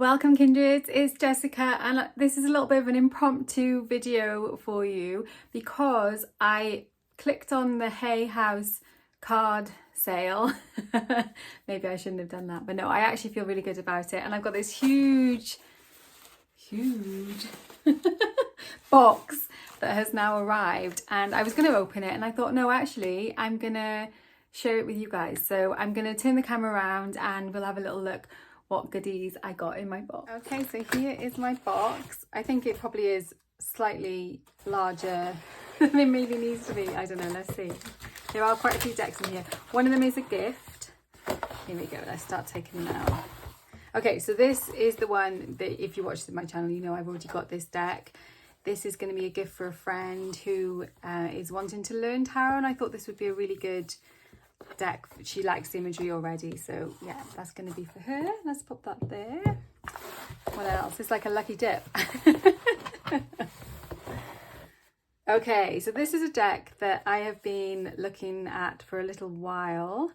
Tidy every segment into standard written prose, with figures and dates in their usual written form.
Welcome kindreds, it's Jessica and this is a little bit of an impromptu video for you because I clicked on the Hay House card sale. Maybe I shouldn't have done that, but no, I actually feel really good about it and I've got this huge box that has now arrived and I was going to open it and I thought no, actually I'm going to share it with you guys. So I'm going to turn the camera around and we'll have a little look what goodies I got in my box. Okay, so here is my box. I think it probably is slightly larger than it maybe needs to be. I don't know, let's see. There are quite a few decks in here. One of them is a gift. Here we go, let's start taking them out. Okay, so this is the one that if you watch my channel, you know I've already got this deck. This is going to be a gift for a friend who is wanting to learn tarot, and I thought this would be a really good deck. She likes the imagery already, so yeah, that's going to be for her. Let's put that there. What else? It's like a lucky dip. Okay, so this is a deck that I have been looking at for a little while,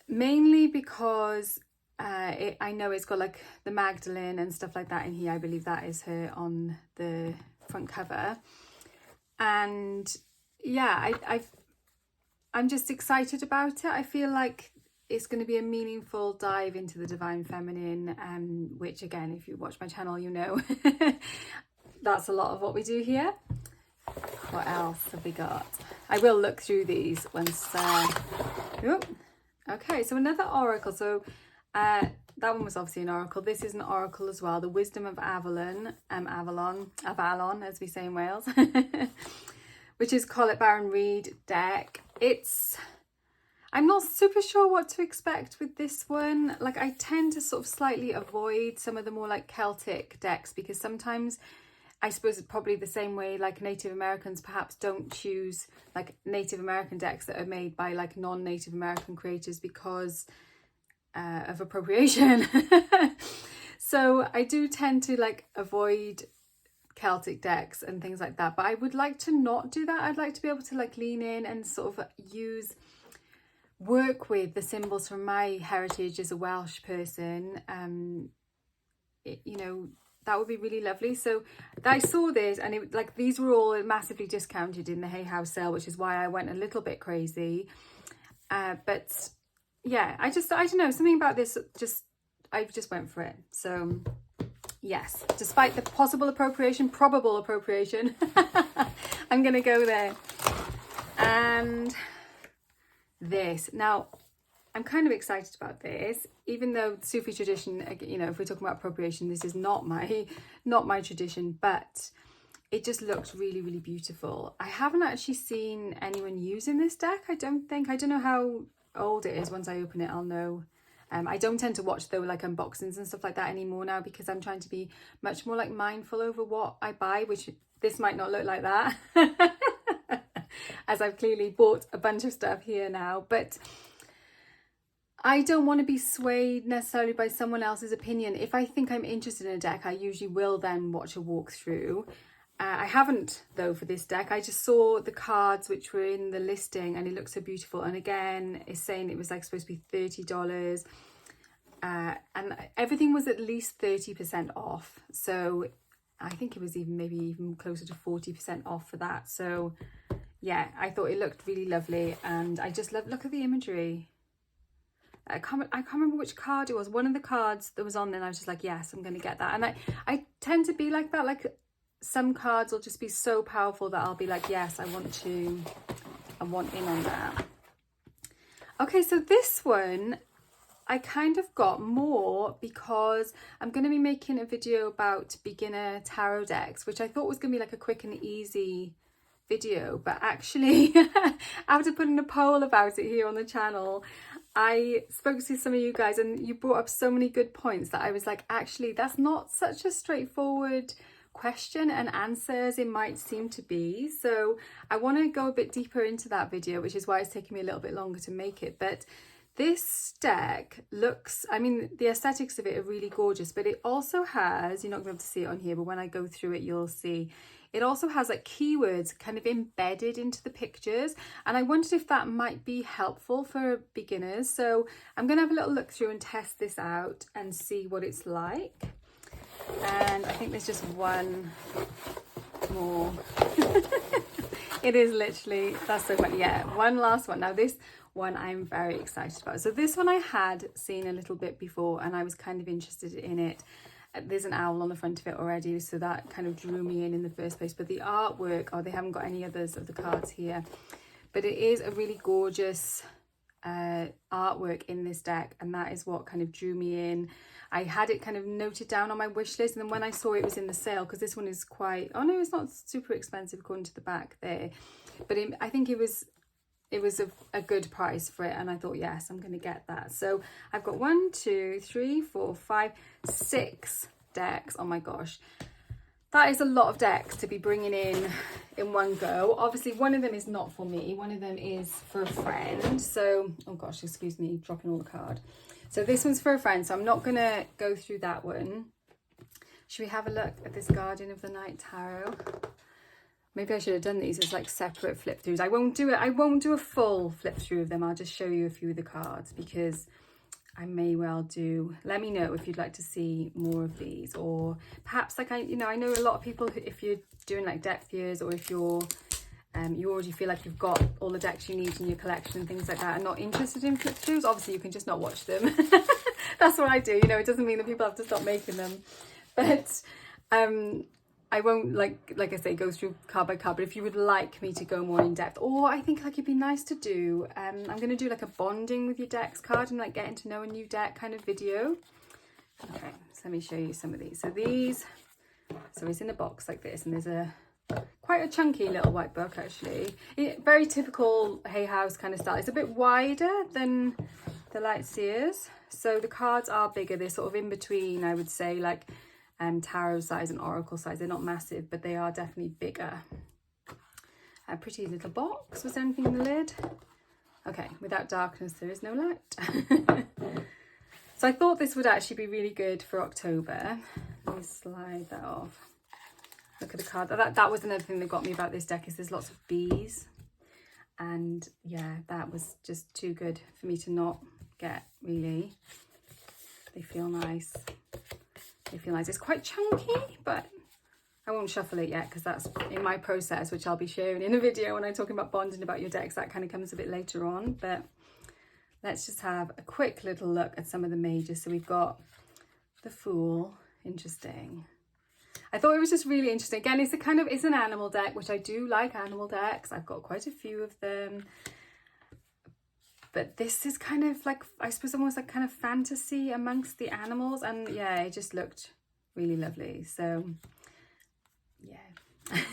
mainly because I know it's got like the Magdalene and stuff like that in here. I believe that is her on the front cover, and yeah, I'm just excited about it. I feel like it's going to be a meaningful dive into the divine feminine, which again, if you watch my channel, you know that's a lot of what we do here. What else have we got? I will look through these once. Okay, so another oracle. So that one was obviously an oracle. This is an oracle as well. The Wisdom of Avalon, Avalon, as we say in Wales, which is Colette Baron Reid deck. I'm not super sure what to expect with this one. Like, I tend to sort of slightly avoid some of the more like Celtic decks because sometimes I suppose it's probably the same way like Native Americans perhaps don't choose like Native American decks that are made by like non-Native American creators because of appropriation. So I do tend to like avoid Celtic decks and things like that, but I would like to not do that. I'd like to be able to like lean in and sort of work with the symbols from my heritage as a Welsh person. You know, that would be really lovely. So I saw this and it like these were all massively discounted in the Hay House sale, which is why I went a little bit crazy. But yeah, I don't know, something about this I just went for it. So yes, despite the probable appropriation, I'm going to go there. And this. Now, I'm kind of excited about this, even though Sufi tradition, you know, if we're talking about appropriation, this is not my tradition, but it just looks really, really beautiful. I haven't actually seen anyone using this deck, I don't think. I don't know how old it is. Once I open it, I'll know. I don't tend to watch though like unboxings and stuff like that anymore now because I'm trying to be much more like mindful over what I buy, which this might not look like that as I've clearly bought a bunch of stuff here now, but I don't want to be swayed necessarily by someone else's opinion. If I think I'm interested in a deck, I usually will then watch a walkthrough. I haven't though for this deck. I just saw the cards which were in the listing and it looked so beautiful, and again it's saying it was like supposed to be $30 and everything was at least 30% off, so I think it was maybe even closer to 40% off for that. So yeah, I thought it looked really lovely and I just look at the imagery. I can't remember which card it was. One of the cards that was on there and I was just like, yes, I'm going to get that. And I tend to be like that. Like some cards will just be so powerful that I'll be like, yes, I want in on that. Okay, so this one I kind of got more because I'm going to be making a video about beginner tarot decks, which I thought was going to be like a quick and easy video, but actually after putting a poll about it here on the channel, I spoke to some of you guys and you brought up so many good points that I was like, actually that's not such a straightforward question and answer as it might seem to be. So I want to go a bit deeper into that video, which is why it's taking me a little bit longer to make it. But this deck looks, I mean, the aesthetics of it are really gorgeous, but it also has, you're not going to be able to see it on here, but when I go through it, you'll see it also has like keywords kind of embedded into the pictures, and I wondered if that might be helpful for beginners. So I'm going to have a little look through and test this out and see what it's like. And I think there's just one more. It is literally, that's so funny. Yeah, one last one. Now this one I'm very excited about. So this one I had seen a little bit before and I was kind of interested in it. There's an owl on the front of it already, so that kind of drew me in the first place. But the artwork, oh, they haven't got any others of the cards here, but it is a really gorgeous artwork in this deck, and that is what kind of drew me in. I had it kind of noted down on my wish list, and then when I saw it was in the sale, because this one is quite, oh no, it's not super expensive according to the back there, but I think it was a good price for it, and I thought, yes, I'm going to get that. So I've got 1, 2, 3, 4, 5, 6 decks. Oh my gosh, that is a lot of decks to be bringing in one go. Obviously one of them is not for me, one of them is for a friend. So, oh gosh, excuse me, dropping all the card. So this one's for a friend, so I'm not going to go through that one. Should we have a look at this Guardian of the Night Tarot? Maybe I should have done these as like separate flip throughs. I won't do a full flip through of them. I'll just show you a few of the cards, because I may well do. Let me know if you'd like to see more of these, or perhaps like I know a lot of people, if you're doing like depth years, or if you're you already feel like you've got all the decks you need in your collection and things like that, and not interested in flip throughs, obviously you can just not watch them. That's what I do. It doesn't mean that people have to stop making them, but I won't like I say go through card by card. But if you would like me to go more in depth, or I think like it'd be nice to do, I'm going to do like a bonding with your decks card and like getting to know a new deck kind of video. Okay, so let me show you some of these. So it's in a box like this, and there's quite a chunky little white book actually. Very typical Hay House kind of style. It's a bit wider than the Light Seers, so the cards are bigger. They're sort of in between, I would say, like tarot size and oracle size. They're not massive, but they are definitely bigger. A pretty little box. Was there anything in the lid? Okay, without darkness there is no light. So I thought this would actually be really good for October. Let me slide that off. Look at the card. That was another thing that got me about this deck, is there's lots of bees, and yeah, that was just too good for me to not get, really. They feel nice. They feel nice. It's quite chunky, but I won't shuffle it yet, because that's in my process, which I'll be sharing in a video when I'm talking about bonding about your decks. That kind of comes a bit later on, but let's just have a quick little look at some of the majors. So we've got the Fool. Interesting. I thought it was just really interesting. Again, it's an animal deck, which I do like animal decks. I've got quite a few of them. But this is kind of like, I suppose, almost like kind of fantasy amongst the animals. And yeah, it just looked really lovely. So yeah,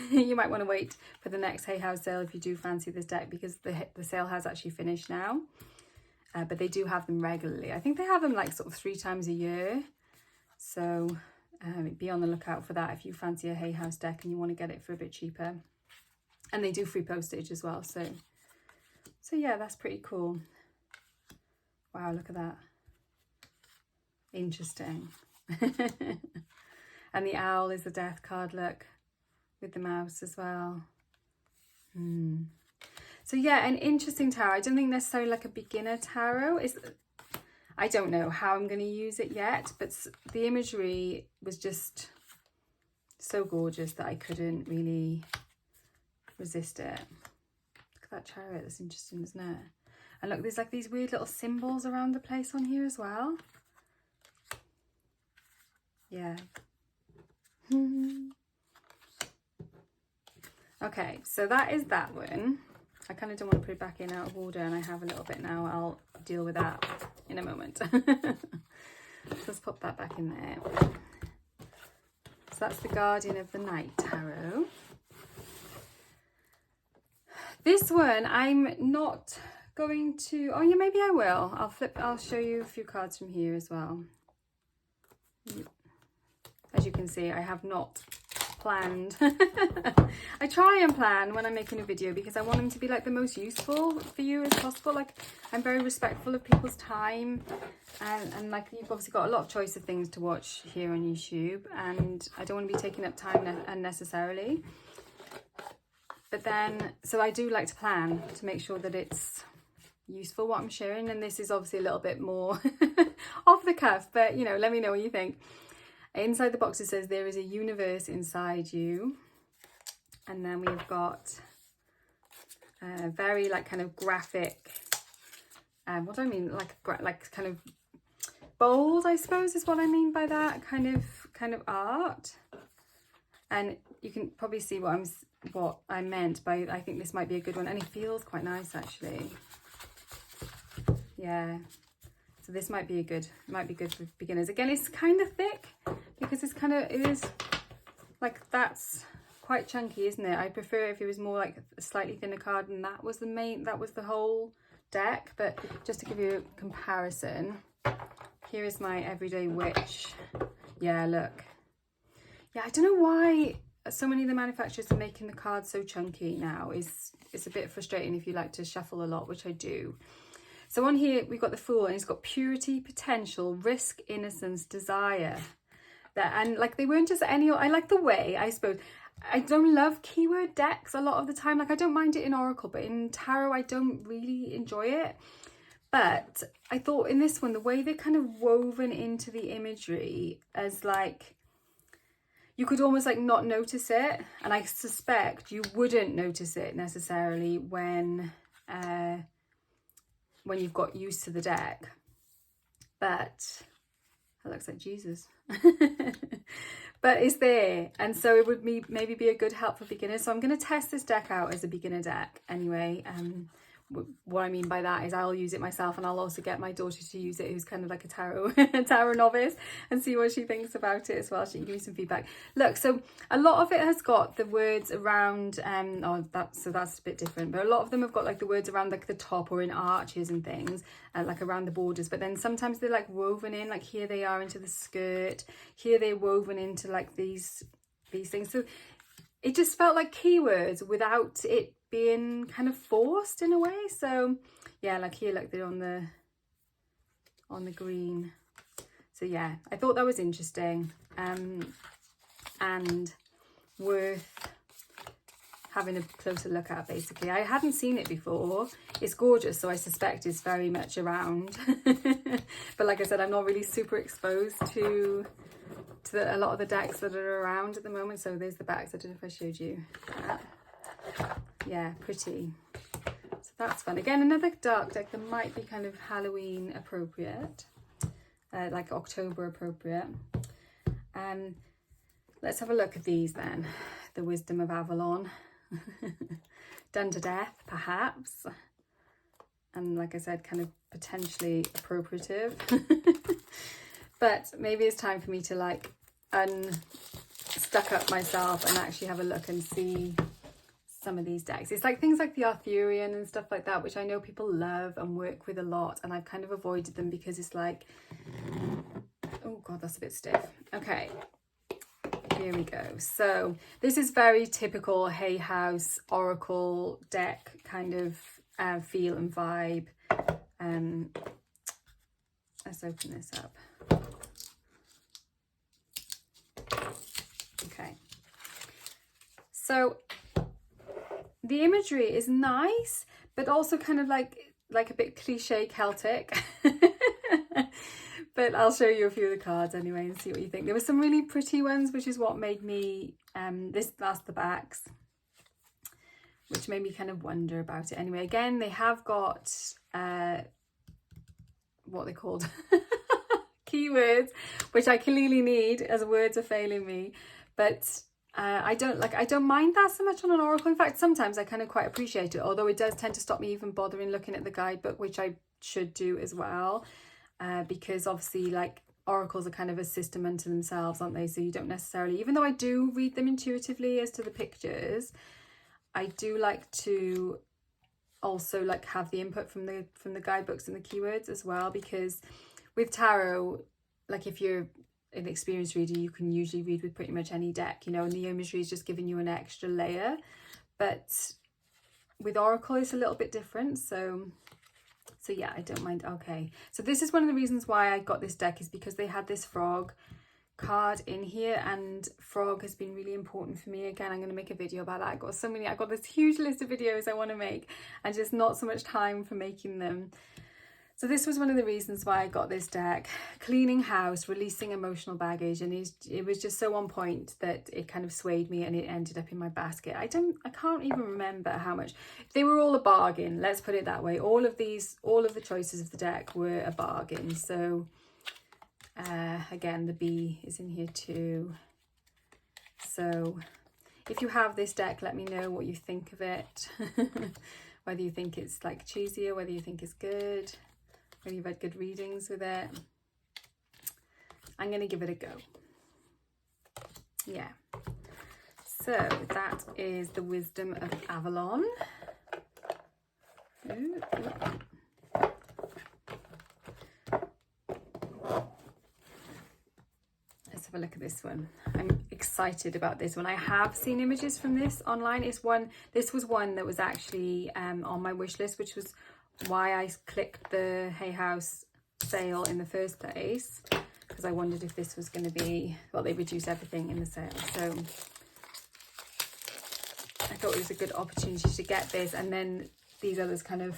you might want to wait for the next Hay House sale if you do fancy this deck, because the sale has actually finished now. But they do have them regularly. I think they have them like sort of 3 times a year. So be on the lookout for that if you fancy a Hay House deck and you want to get it for a bit cheaper. And they do free postage as well. So yeah, that's pretty cool. Wow, look at that. Interesting. And the owl is the death card, look, with the mouse as well. So yeah, an interesting tarot. I don't think necessarily like a beginner tarot. I don't know how I'm going to use it yet, but the imagery was just so gorgeous that I couldn't really resist it. Look at that chariot. That's interesting, isn't it? And look, there's like these weird little symbols around the place on here as well. Yeah. Okay, so that is that one. I kind of don't want to put it back in out of order, and I have a little bit now. I'll deal with that in a moment. Let's pop that back in there. So that's the Guardian of the Night Tarot. This one I'm not going to, oh yeah, maybe I will. I'll show you a few cards from here as well. As you can see, I have not planned. I try and plan when I'm making a video, because I want them to be like the most useful for you as possible. Like, I'm very respectful of people's time, and like, you've obviously got a lot of choice of things to watch here on YouTube, and I don't want to be taking up time unnecessarily. But then, so I do like to plan to make sure that it's useful what I'm sharing, and this is obviously a little bit more off the cuff, but you know, let me know what you think. Inside the box it says there is a universe inside you, and then we've got very like kind of graphic, what do I mean, like kind of bold, I suppose is what I mean by that, kind of art. And you can probably see what I meant by, I think this might be a good one, and it feels quite nice actually. Yeah, so this might be good for beginners. Again, it's kind of thick because it is like, that's quite chunky, isn't it? I prefer if it was more like a slightly thinner card and that was the whole deck. But just to give you a comparison, here is my Everyday Witch. Yeah, look. Yeah, I don't know why so many of the manufacturers are making the cards so chunky now. It's a bit frustrating if you like to shuffle a lot, which I do. So on here we've got the Fool, and it's got purity, potential, risk, innocence, desire. And like, they weren't just any, I like the way, I suppose, I don't love keyword decks a lot of the time. Like, I don't mind it in Oracle, but in Tarot I don't really enjoy it. But I thought in this one, the way they're kind of woven into the imagery as like, you could almost like not notice it, and I suspect you wouldn't notice it necessarily when you've got used to the deck. But that looks like Jesus. But it's there, and so it would maybe be a good help for beginners. So I'm going to test this deck out as a beginner deck anyway. What I mean by that is I'll use it myself, and I'll also get my daughter to use it, who's kind of like a tarot novice, and see what she thinks about it as well. She can give me some feedback. Look, so a lot of it has got the words around that's a bit different, but a lot of them have got like the words around like the top or in arches and things, like around the borders. But then sometimes they're like woven in, like here they are into the skirt, here they're woven into like these things. So it just felt like keywords without it being kind of forced in a way. So yeah, like here, like they're on the green. So yeah, I thought that was interesting, and worth having a closer look at. Basically, I hadn't seen it before. It's gorgeous, so I suspect it's very much around. But like I said, I'm not really super exposed to a lot of the decks that are around at the moment. So there's the backs. I don't know if I showed you that. Yeah, pretty. So that's fun. Again, another dark deck that might be kind of Halloween appropriate, like October appropriate. Let's have a look at these then. The Wisdom of Avalon. Done to death, perhaps. And like I said, kind of potentially appropriative. But maybe it's time for me to like unstuck up myself and actually have a look and see some of these decks. It's like things like the Arthurian and stuff like that, which I know people love and work with a lot, and I've kind of avoided them because it's like, oh god, that's a bit stiff. Okay, here we go. So this is very typical Hay House Oracle deck kind of feel and vibe. Let's open this up. Okay, so the imagery is nice, but also kind of like a bit cliche Celtic. But I'll show you a few of the cards anyway and see what you think. There were some really pretty ones, which is what made me that's the backs, which made me kind of wonder about it. Anyway, again, they have got what they called keywords, which I clearly need as words are failing me. But I don't mind that so much on an oracle. In fact, sometimes I kind of quite appreciate it, although it does tend to stop me even bothering looking at the guidebook, which I should do as well, because obviously like oracles are kind of a system unto themselves, aren't they? So you don't necessarily, even though I do read them intuitively as to the pictures, I do like to also like have the input from the guidebooks and the keywords as well, because with tarot, like if you're an experienced reader, you can usually read with pretty much any deck, you know, and the imagery is just giving you an extra layer. But with oracle it's a little bit different, so yeah, I don't mind. Okay, so this is one of the reasons why I got this deck, is because they had this frog card in here, and frog has been really important for me. Again, I'm going to make a video about that. I've got this huge list of videos I want to make and just not so much time for making them. So this was one of the reasons why I got this deck. Cleaning house, releasing emotional baggage, and it was just so on point that it kind of swayed me and it ended up in my basket. I can't even remember how much. They were all a bargain, let's put it that way. All of the choices of the deck were a bargain. So again, the bee is in here too. So if you have this deck, let me know what you think of it. Whether you think it's like cheesy or whether you think it's good. Whether you've had good readings with it. I'm going to give it a go. Yeah. So that is the Wisdom of Avalon. Ooh, ooh. Let's have a look at this one. I'm excited about this one. I have seen images from this online. This was one that was actually on my wish list, which was why I clicked the Hay House sale in the first place, because I wondered if this was going to be, well, they reduced everything in the sale, so I thought it was a good opportunity to get this, and then these others kind of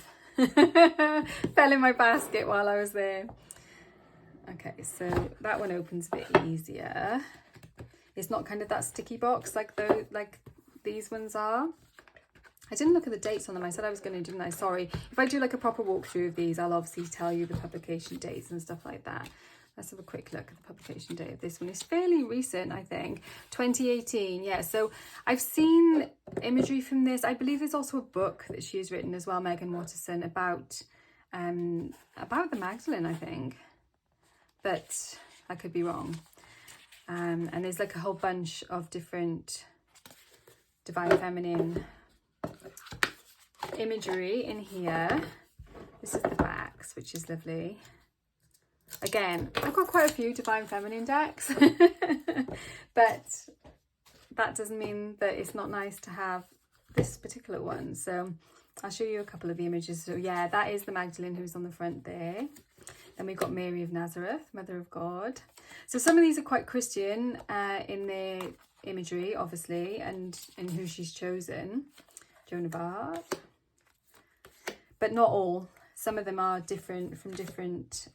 fell in my basket while I was there. Okay, so that one opens a bit easier. It's not kind of that sticky box like these ones are. I didn't look at the dates on them. I said I was going to, didn't I? Sorry. If I do like a proper walkthrough of these, I'll obviously tell you the publication dates and stuff like that. Let's have a quick look at the publication date of this one. It's fairly recent, I think. 2018. Yeah, so I've seen imagery from this. I believe there's also a book that she has written as well, Megan Watterson, about the Magdalene, I think. But I could be wrong. And there's like a whole bunch of different divine feminine imagery in here. This is the backs, which is lovely. Again, I've got quite a few divine feminine decks, but that doesn't mean that it's not nice to have this particular one. So I'll show you a couple of the images. So yeah, that is the Magdalene who's on the front there. Then we've got Mary of Nazareth, Mother of God. So some of these are quite Christian in their imagery, obviously, and in who she's chosen. Joan of Arc. But not all. Some of them are different from different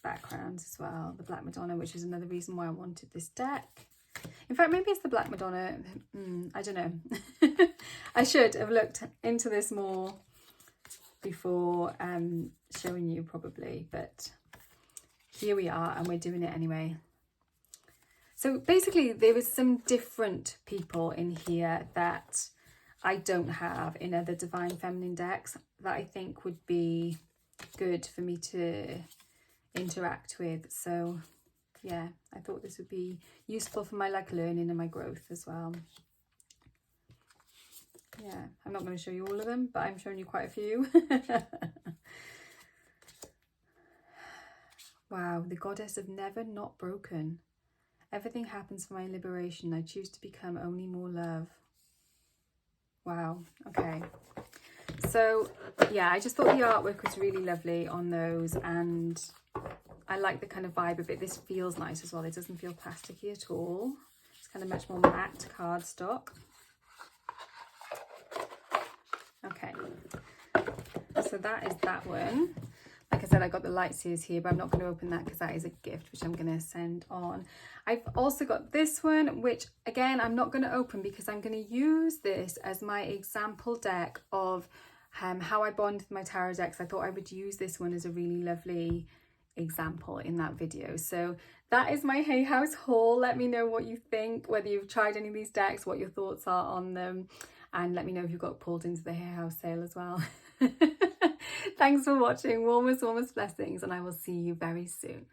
backgrounds as well. The Black Madonna, which is another reason why I wanted this deck. In fact, maybe it's the Black Madonna. I don't know. I should have looked into this more before showing you probably, but here we are and we're doing it anyway. So basically there was some different people in here that I don't have in other divine feminine decks that I think would be good for me to interact with. So yeah, I thought this would be useful for my learning and my growth as well. Yeah, I'm not going to show you all of them, but I'm showing you quite a few. Wow, the goddess of never not broken. Everything happens for my liberation. I choose to become only more love. Wow, okay. So yeah, I just thought the artwork was really lovely on those, and I like the kind of vibe of it. This feels nice as well. It doesn't feel plasticky at all. It's kind of much more matte cardstock. Okay, so that is that one. Like I said, I got the light series here, but I'm not going to open that because that is a gift which I'm going to send on. I've also got this one, which again I'm not going to open because I'm going to use this as my example deck of how I bond with my tarot decks. I thought I would use this one as a really lovely example in that video. So that is my Hay House haul. Let me know what you think, whether you've tried any of these decks, what your thoughts are on them, and let me know if you got pulled into the Hay House sale as well. Thanks for watching. Warmest blessings, and I will see you very soon.